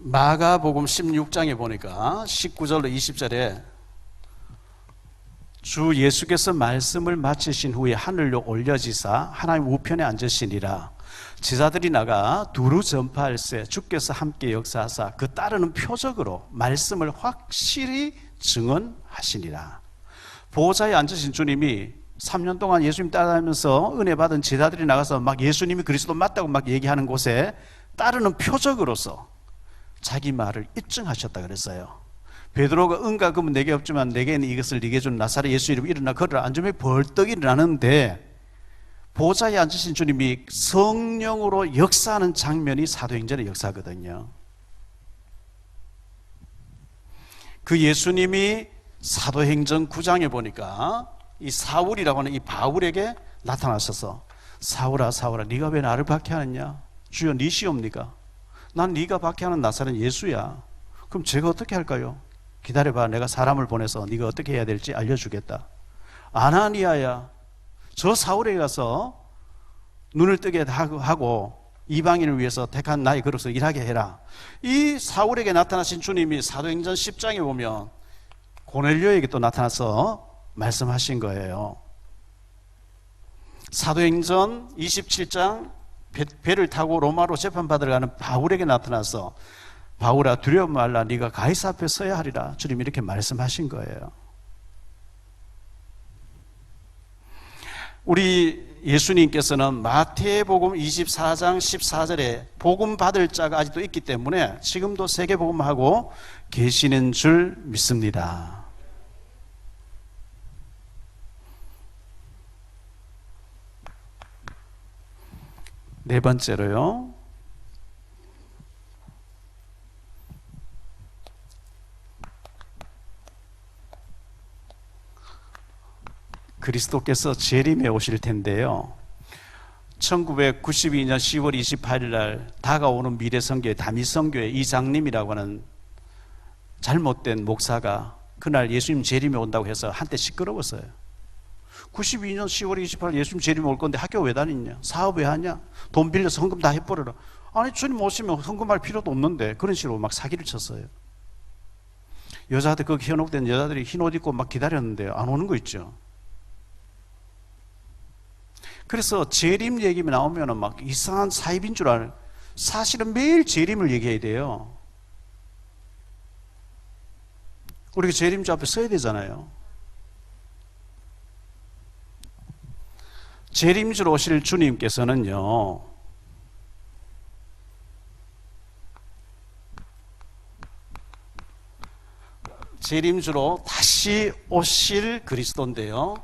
마가복음 16장에 보니까 19절로 20절에 주 예수께서 말씀을 마치신 후에 하늘로 올려지사 하나님 우편에 앉으시니라. 제자들이 나가 두루 전파할세 주께서 함께 역사하사 그 따르는 표적으로 말씀을 확실히 증언하시니라. 보호자에 앉으신 주님이 3년 동안 예수님 따라하면서 은혜 받은 제자들이 나가서 막 예수님이 그리스도 맞다고 막 얘기하는 곳에 따르는 표적으로서 자기 말을 입증하셨다 그랬어요. 베드로가 응가 그러면 내게 없지만 내게는 이것을 네게 준 나사렛 예수 이름 일어나 걸으라. 앉으면 벌떡 일어나는데 보좌에 앉으신 주님이 성령으로 역사하는 장면이 사도행전의 역사거든요. 그 예수님이 사도행전 9장에 보니까 이 사울이라고 하는 이 바울에게 나타나셔서 사울아 사울아 네가 왜 나를 박해하느냐? 주여 네 시옵니까? 난 네가 박해하는 나사렛 예수야. 그럼 제가 어떻게 할까요? 기다려봐, 내가 사람을 보내서 네가 어떻게 해야 될지 알려주겠다. 아나니아야, 저 사울에게 가서 눈을 뜨게 하고 이방인을 위해서 택한 나의 그릇을 일하게 해라. 이 사울에게 나타나신 주님이 사도행전 10장에 보면 고넬료에게 또 나타나서 말씀하신 거예요. 사도행전 27장 배를 타고 로마로 재판받으러 가는 바울에게 나타나서 바울아 두려워 말라, 네가 가이사 앞에 서야 하리라. 주님이 이렇게 말씀하신 거예요. 우리 예수님께서는 마태복음 24장 14절에 복음 받을 자가 아직도 있기 때문에 지금도 세계복음하고 계시는 줄 믿습니다. 네 번째로요, 그리스도께서 재림에 오실 텐데요, 1992년 10월 28일 날 다가오는 미래선교회 다미선교회 이장님이라고 하는 잘못된 목사가 그날 예수님 재림에 온다고 해서 한때 시끄러웠어요. 92년 10월 28일 예수님 재림에 올 건데 학교 왜 다니냐? 사업 왜 하냐? 돈 빌려서 헌금 다 해버려라. 아니 주님 오시면 헌금할 필요도 없는데, 그런 식으로 막 사기를 쳤어요. 여자들, 그 현혹된 여자들이 흰 옷 입고 막 기다렸는데 안 오는 거 있죠. 그래서 재림 얘기가 나오면 막 이상한 사입인 줄 알아요. 사실은 매일 재림을 얘기해야 돼요. 우리가 재림주 앞에 서야 되잖아요. 재림주로 오실 주님께서는요, 재림주로 다시 오실 그리스도인데요,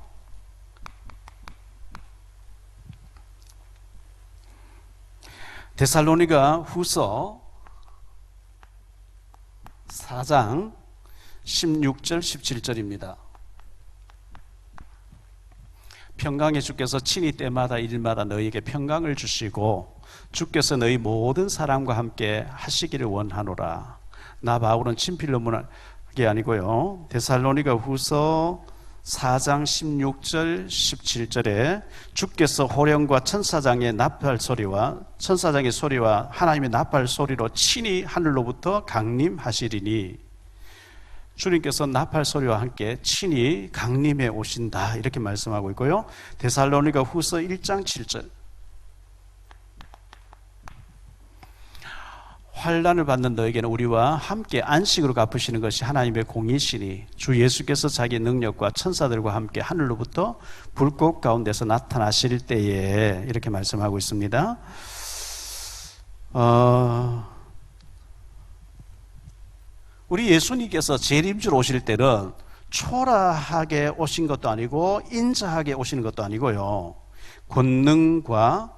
데살로니가 후서 4장 16절 17절입니다. 평강의 주께서 친히 때마다 일마다 너희에게 평강을 주시고 주께서 너희 모든 사람과 함께 하시기를 원하노라. 나 바울은 친필로 문하게 아니고요, 데살로니가 후서 4장 16절 17절에 주께서 호령과 천사장의 나팔 소리와 천사장의 소리와 하나님의 나팔 소리로 친히 하늘로부터 강림하시리니, 주님께서 나팔 소리와 함께 친히 강림해 오신다 이렇게 말씀하고 있고요. 데살로니가 후서 1장 7절, 환난을 받는 너에게는 우리와 함께 안식으로 갚으시는 것이 하나님의 공이시니 주 예수께서 자기 능력과 천사들과 함께 하늘로부터 불꽃 가운데서 나타나실 때에, 이렇게 말씀하고 있습니다. 우리 예수님께서 재림주로 오실 때는 초라하게 오신 것도 아니고 인자하게 오시는 것도 아니고요, 권능과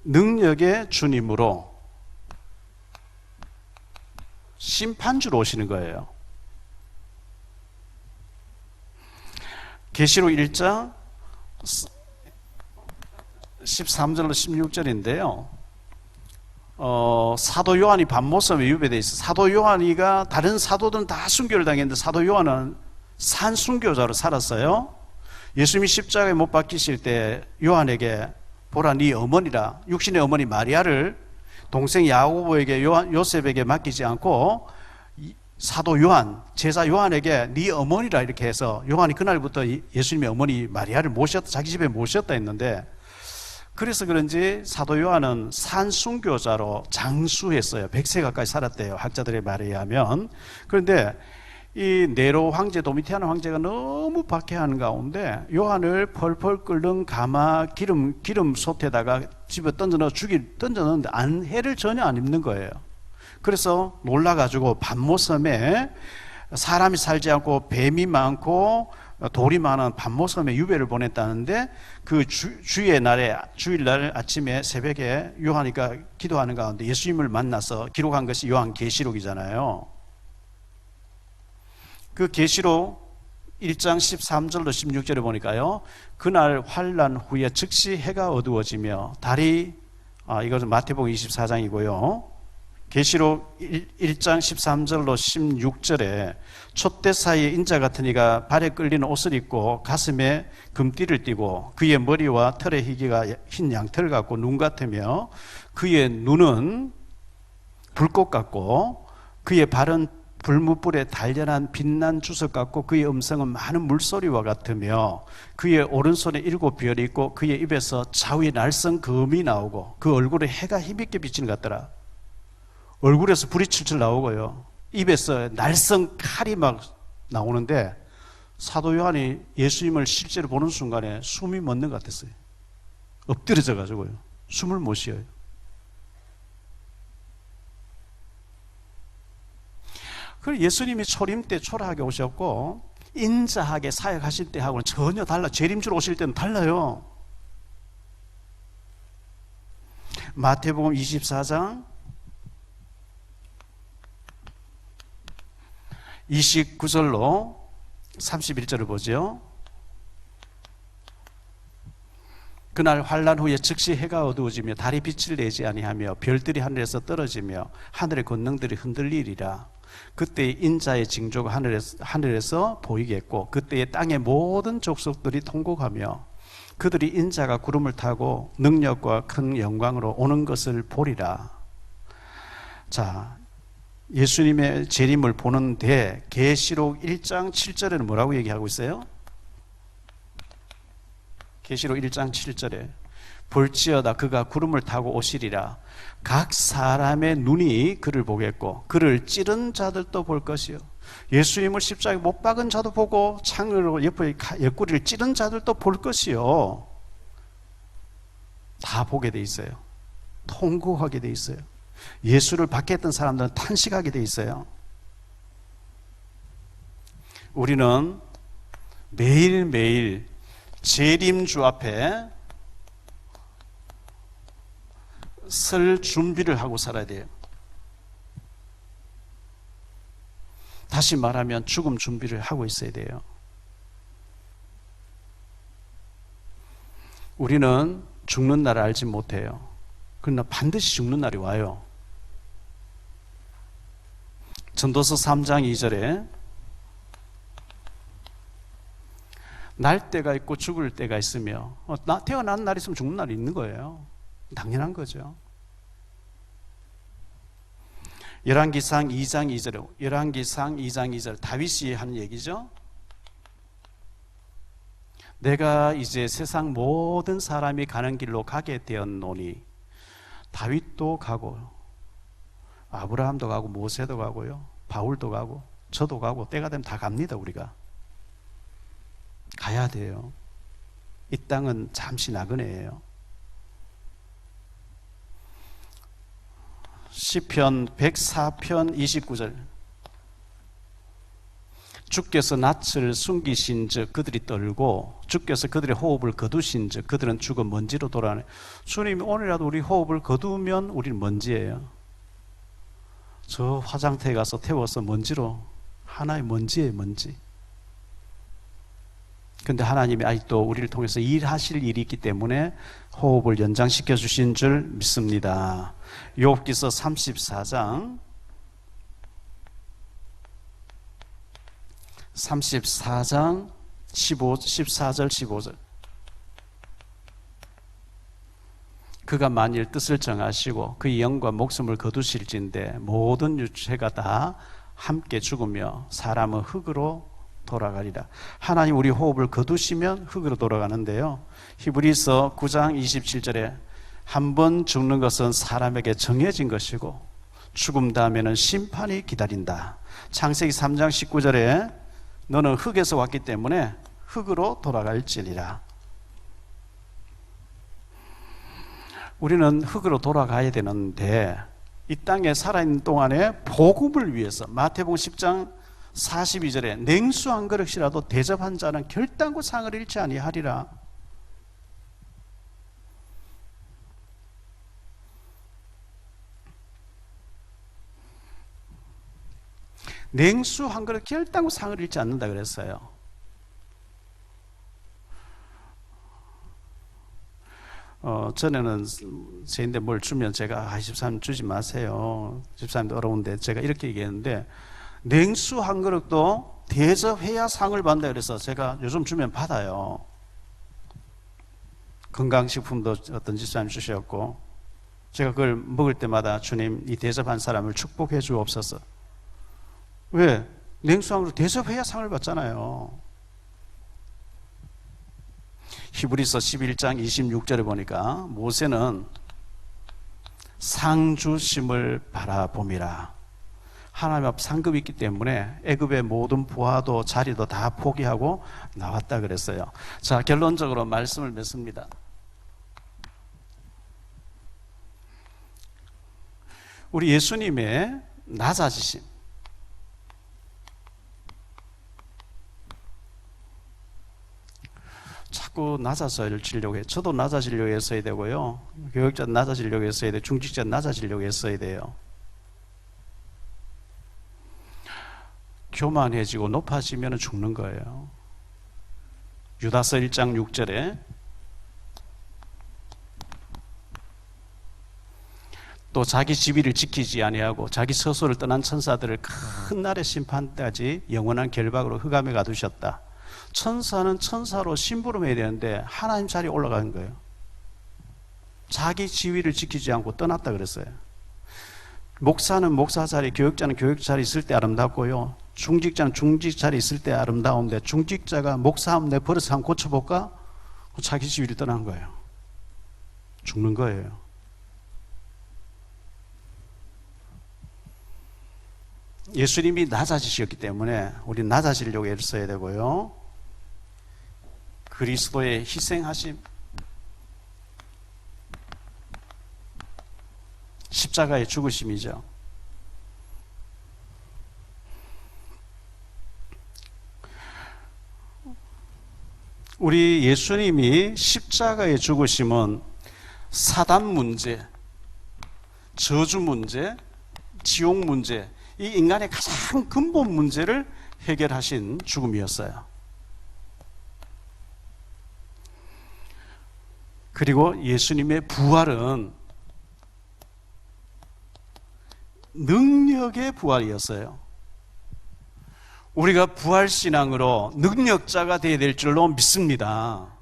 능력의 주님으로 심판주로 오시는 거예요. 계시록 1장 13절로 16절인데요. 사도 요한이 반모섬에 유배되어 있어요. 사도 요한이가 다른 사도들은 다 순교를 당했는데 사도 요한은 산순교자로 살았어요. 예수님이 십자가에 못 박히실 때 요한에게 보라 네 어머니라, 육신의 어머니 마리아를 동생 야고보에게 요셉에게 맡기지 않고 사도 요한, 제자 요한에게 네 어머니라 이렇게 해서 요한이 그날부터 예수님의 어머니 마리아를 모셨다, 자기 집에 모셨다 했는데, 그래서 그런지 사도 요한은 산순교자로 장수했어요. 100세 가까이 살았대요, 학자들의 말에 의하면. 그런데 이 네로 황제, 도미티아노 황제가 너무 박해하는 가운데 요한을 펄펄 끓는 가마 기름 솥에다가 집에 던져넣는데 해를 전혀 안 입는 거예요. 그래서 놀라가지고 반모섬에 사람이 살지 않고 뱀이 많고 돌이 많은 반모섬에 유배를 보냈다는데, 그 주일날 아침에 새벽에 요한이가 기도하는 가운데 예수님을 만나서 기록한 것이 요한계시록이잖아요. 그 계시록 1장 13절로 16절에 보니까요, 그날 환난 후에 즉시 해가 어두워지며 달이, 이것은 마태복음 24장이고요 계시록 1장 13절로 16절에 촛대 사이에 인자 같은 이가 발에 끌리는 옷을 입고 가슴에 금띠를 띠고 그의 머리와 털의 희기가 흰 양털 같고 눈 같으며 그의 눈은 불꽃 같고 그의 발은 불무불에 단련한 빛난 주석 같고 그의 음성은 많은 물소리와 같으며 그의 오른손에 7별이 있고 그의 입에서 좌우의 날성 검이 나오고 그 얼굴에 해가 힘있게 비치는 것 같더라. 얼굴에서 불이 출출 나오고요, 입에서 날성 칼이 막 나오는데 사도 요한이 예수님을 실제로 보는 순간에 숨이 멎는 것 같았어요. 엎드려져 가지고요, 숨을 못 쉬어요. 그리고 예수님이 초림 때 초라하게 오셨고 인자하게 사역하실 때하고는 전혀 달라. 재림주로 오실 때는 달라요. 마태복음 24장 29절로 31절을 보죠. 그날 환난 후에 즉시 해가 어두워지며 달이 빛을 내지 아니하며 별들이 하늘에서 떨어지며 하늘의 권능들이 흔들리리라. 그때 인자의 징조가 하늘에서 보이겠고 그때의 땅의 모든 족속들이 통곡하며 그들이 인자가 구름을 타고 능력과 큰 영광으로 오는 것을 보리라. 자, 예수님의 재림을 보는데 계시록 1장 7절에는 뭐라고 얘기하고 있어요? 계시록 1장 7절에 볼지어다 그가 구름을 타고 오시리라. 각 사람의 눈이 그를 보겠고 그를 찌른 자들도 볼 것이요. 예수님을 십자가에 못 박은 자도 보고 창으로 옆구리를 찌른 자들도 볼 것이요. 다 보게 돼 있어요. 통곡하게 돼 있어요. 예수를 박해했던 사람들은 탄식하게 돼 있어요. 우리는 매일매일 재림주 앞에 설 준비를 하고 살아야 돼요. 다시 말하면 죽음 준비를 하고 있어야 돼요. 우리는 죽는 날을 알지 못해요. 그러나 반드시 죽는 날이 와요. 전도서 3장 2절에 날 때가 있고 죽을 때가 있으며 태어난 날이 있으면 죽는 날이 있는 거예요. 당연한 거죠. 열왕기상 2장 2절에 열왕기상 2장 2절 다윗이 하는 얘기죠. 내가 이제 세상 모든 사람이 가는 길로 가게 되었노니 다윗도 가고 아브라함도 가고 모세도 가고요, 바울도 가고 저도 가고 때가 되면 다 갑니다. 우리가 가야 돼요. 이 땅은 잠시 나그네예요. 시편 104편 29절 주께서 낯을 숨기신 즉 그들이 떨고 주께서 그들의 호흡을 거두신 즉 그들은 죽어 먼지로 돌아가네. 주님이 오늘이라도 우리 호흡을 거두면 우리는 먼지예요. 저 화장터에 가서 태워서 먼지로, 하나의 먼지예요. 먼지. 근데 하나님이 아직도 우리를 통해서 일하실 일이 있기 때문에 호흡을 연장시켜 주신 줄 믿습니다. 욥기서 34장 14절 15절 그가 만일 뜻을 정하시고 그의 영과 목숨을 거두실진데 모든 유체가 다 함께 죽으며 사람은 흙으로 돌아가리라. 하나님 우리 호흡을 거두시면 흙으로 돌아가는데요, 히브리서 9장 27절에 한 번 죽는 것은 사람에게 정해진 것이고 죽음 다음에는 심판이 기다린다. 창세기 3장 19절에 너는 흙에서 왔기 때문에 흙으로 돌아갈지니라. 우리는 흙으로 돌아가야 되는데 이 땅에 살아있는 동안에 복음을 위해서 마태복음 10장 42절에 냉수 한 그릇이라도 대접한 자는 결단코 상을 잃지 아니하리라. 냉수 한 그릇 결단코 상을 잃지 않는다 그랬어요. 전에는 제인데 뭘 주면 제가 집사님 주지 마세요, 집사님도 어려운데 제가 이렇게 얘기했는데 냉수 한 그릇도 대접해야 상을 받는다 그래서 제가 요즘 주면 받아요. 건강식품도 어떤 집사님 주셨고 제가 그걸 먹을 때마다 주님 이 대접한 사람을 축복해 주옵소서. 왜? 냉수 한 그릇 대접해야 상을 받잖아요. 히브리서 11장 26절에 보니까 모세는 상 주심을 바라봄이라. 하나님 앞 상급이 있기 때문에 애굽의 모든 부하도 자리도 다 포기하고 나왔다 그랬어요. 자, 결론적으로 말씀을 맺습니다. 우리 예수님의 낮아지심, 자꾸 낮아지려고 해요. 저도 낮아지려고 했어야 되고요, 교육자 낮아지려고 했어야 돼요, 중직자 낮아지려고 했어야 돼요. 교만해지고 높아지면 죽는 거예요. 유다서 1장 6절에 또 자기 지위를 지키지 아니하고 자기 서소를 떠난 천사들을 큰 날의 심판까지 영원한 결박으로 흑암에 가두셨다. 천사는 천사로 심부름해야 되는데 하나님 자리에 올라간 거예요. 자기 지위를 지키지 않고 떠났다 그랬어요. 목사는 목사 자리, 교육자는 교육 자리 있을 때 아름답고요, 중직자는 중직 자리 있을 때 아름다운데 중직자가 목사하면 내 버릇을 한번 고쳐볼까? 자기 지위를 떠난 거예요. 죽는 거예요. 예수님이 낮아지셨기 때문에 우리 낮아지려고 애써야 되고요, 그리스도의 희생하심, 십자가의 죽으심이죠. 우리 예수님이 십자가의 죽으심은 사단 문제, 저주 문제, 지옥 문제, 이 인간의 가장 근본 문제를 해결하신 죽음이었어요. 그리고 예수님의 부활은 능력의 부활이었어요. 우리가 부활신앙으로 능력자가 되어야 될 줄로 믿습니다.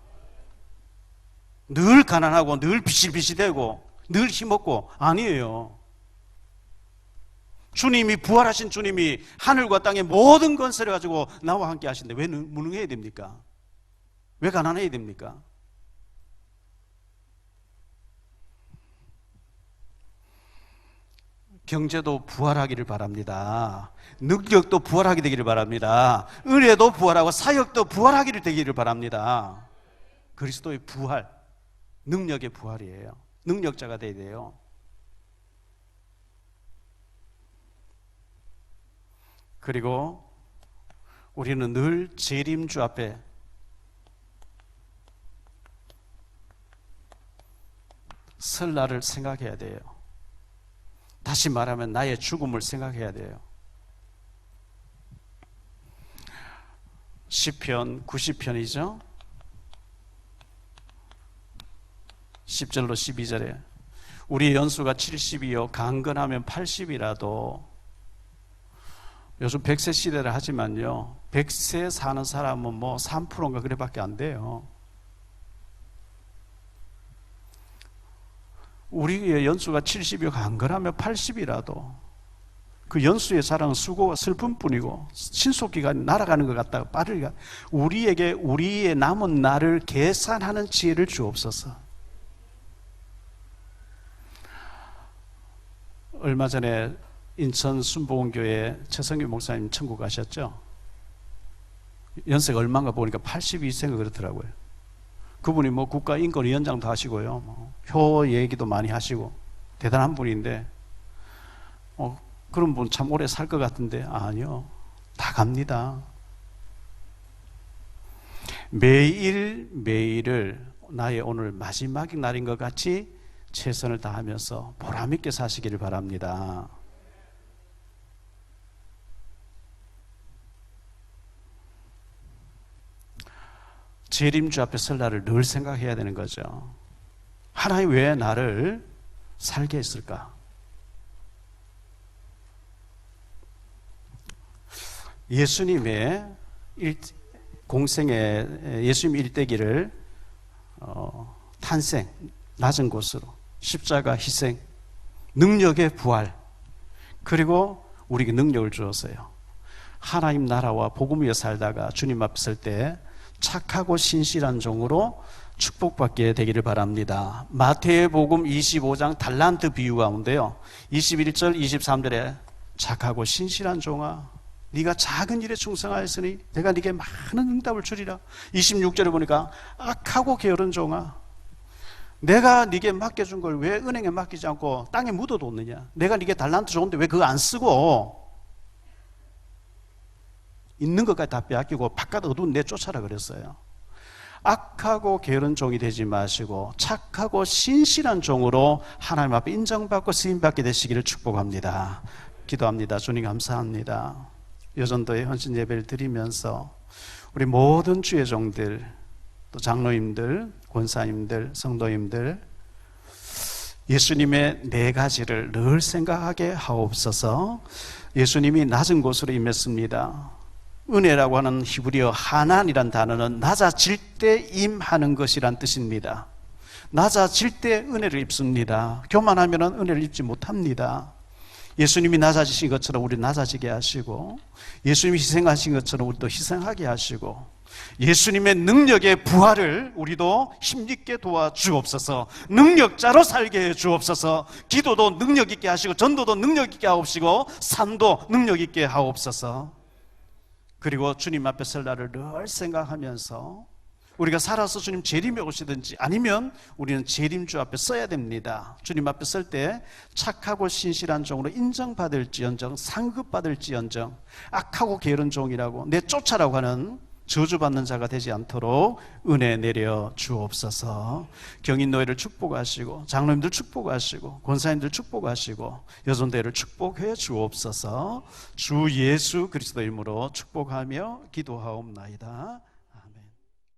늘 가난하고 늘 비실비실대고 늘 힘없고 아니에요. 주님이 부활하신 주님이 하늘과 땅의 모든 건설을 가지고 나와 함께 하신데 왜 무능해야 됩니까? 왜 가난해야 됩니까? 경제도 부활하기를 바랍니다. 능력도 부활하게 되기를 바랍니다. 은혜도 부활하고 사역도 부활하기를 되기를 바랍니다. 그리스도의 부활, 능력의 부활이에요. 능력자가 되어야 돼요. 그리고 우리는 늘 재림주 앞에 설날을 생각해야 돼요. 다시 말하면 나의 죽음을 생각해야 돼요. 시편 90편이죠. 10절로 12절에 우리의 연수가 70이요 강건하면 80이라도 요즘 100세 시대를 하지만요 100세 사는 사람은 뭐 3%인가 그래밖에 안 돼요. 우리의 연수가 70이요 강건하면 80이라도 그 연수의 사랑은 수고가 슬픈 뿐이고 신속기간이 날아가는 것 같다가 빠르게 우리에게 우리의 남은 날을 계산하는 지혜를 주옵소서. 얼마 전에 인천 순복음교회 최성규 목사님 천국 가셨죠? 연세가 얼마인가 보니까 82세인가 그렇더라고요. 그분이 뭐 국가인권위원장도 하시고요, 뭐 효 얘기도 많이 하시고 대단한 분인데, 그런 분 참 오래 살 것 같은데 아니요, 다 갑니다. 매일매일을 나의 오늘 마지막 날인 것 같이 최선을 다하면서 보람있게 사시기를 바랍니다. 재림주 앞에 설 날을 늘 생각해야 되는 거죠. 하나님 왜 나를 살게 했을까? 예수님의 공생의 예수님 일대기를 탄생, 낮은 곳으로 십자가 희생, 능력의 부활, 그리고 우리에게 능력을 주었어요. 하나님 나라와 복음 위에 살다가 주님 앞에 설 때 착하고 신실한 종으로 축복받게 되기를 바랍니다. 마태복음 25장 달란트 비유 가운데요 21절 23절에 착하고 신실한 종아 네가 작은 일에 충성하였으니 내가 네게 많은 응답을 주리라. 26절에 보니까 악하고 게으른 종아 내가 네게 맡겨준 걸 왜 은행에 맡기지 않고 땅에 묻어뒀느냐. 내가 네게 달란트 좋은데 왜 그거 안 쓰고 있는 것까지 다 빼앗기고 바깥 어두운 내 쫓아라 그랬어요. 악하고 게으른 종이 되지 마시고 착하고 신실한 종으로 하나님 앞에 인정받고 쓰임받게 되시기를 축복합니다. 기도합니다. 주님 감사합니다. 여전도의 헌신 예배를 드리면서 우리 모든 주의 종들, 또 장로님들, 권사님들, 성도님들 예수님의 네 가지를 늘 생각하게 하옵소서. 예수님이 낮은 곳으로 임했습니다. 은혜라고 하는 히브리어 하난이란 단어는 낮아질 때 임하는 것이란 뜻입니다. 낮아질 때 은혜를 입습니다. 교만하면 은혜를 입지 못합니다. 예수님이 낮아지신 것처럼 우리 낮아지게 하시고 예수님이 희생하신 것처럼 우리도 희생하게 하시고 예수님의 능력의 부활을 우리도 힘있게 도와주옵소서. 능력자로 살게 해 주옵소서. 기도도 능력 있게 하시고 전도도 능력 있게 하옵시고 삶도 능력 있게 하옵소서. 그리고 주님 앞에 설 날을 늘 생각하면서 우리가 살아서 주님 재림에 오시든지 아니면 우리는 재림주 앞에 서야 됩니다. 주님 앞에 설 때 착하고 신실한 종으로 인정받을지언정 상급받을지언정 악하고 게으른 종이라고 내 쫓아라고 하는 저주받는 자가 되지 않도록 은혜 내려 주옵소서. 경인노예를 축복하시고 장로님들 축복하시고 권사님들 축복하시고 여전대를 축복해 주옵소서. 주 예수 그리스도 이름으로 축복하며 기도하옵나이다.